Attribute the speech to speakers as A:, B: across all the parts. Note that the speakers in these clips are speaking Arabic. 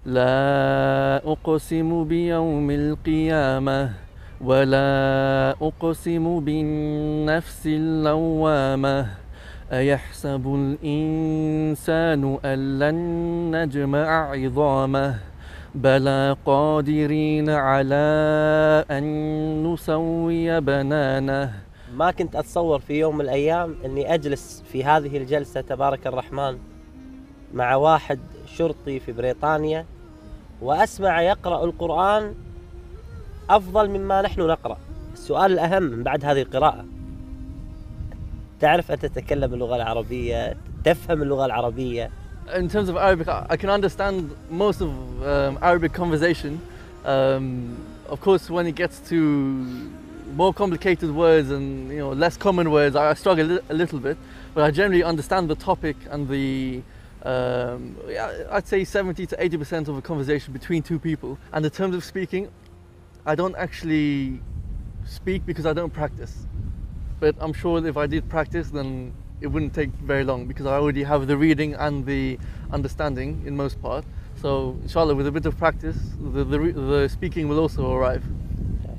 A: لا أقسم بيوم القيامة ولا أقسم بالنفس اللوامة أيحسب الإنسان أن لن نجمع عظامه بلى قادرين على أن نسوي بنانه.
B: ما كنت أتصور في يوم من الأيام أني أجلس في هذه الجلسة تبارك الرحمن مع واحد شرطي في بريطانيا وأسمع يقرأ القرآن أفضل مما نحن نقرأ. السؤال الأهم من بعد هذه القراءة، تعرف أن تتكلم اللغة العربية، تفهم اللغة العربية.
A: In terms of Arabic, I can understand most of Arabic conversation. Of course, when it gets to more complicated words and less common words, I struggle a little bit. But I generally understand the topic and yeah, I'd say 70 to 80% of a conversation between two people. And in terms of speaking, I don't actually speak because I don't practice. But I'm sure if I did practice, then it wouldn't take very long because I already have the reading and the understanding in most part. So inshallah, with a bit of practice, the speaking will also arrive.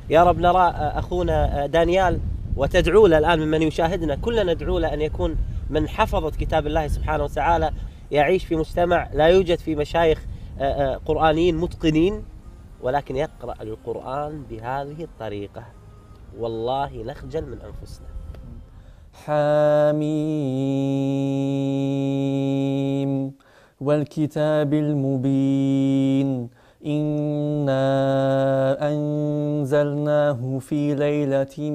B: يا رب نرى أخونا دانيال وتدعو له الآن ممن يشاهدنا، كلنا ندعو له أن يكون من حفظة كتاب الله سبحانه وتعالى، يعيش في مجتمع لا يوجد فيه مشايخ قرآنيين متقنين، ولكن يقرأ القرآن بهذه الطريقة. والله نخجل من أنفسنا.
A: حميم والكتاب المبين إنا أنزلناه في ليلة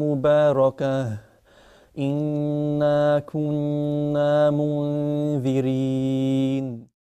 A: مباركة إنا كنا منذرين.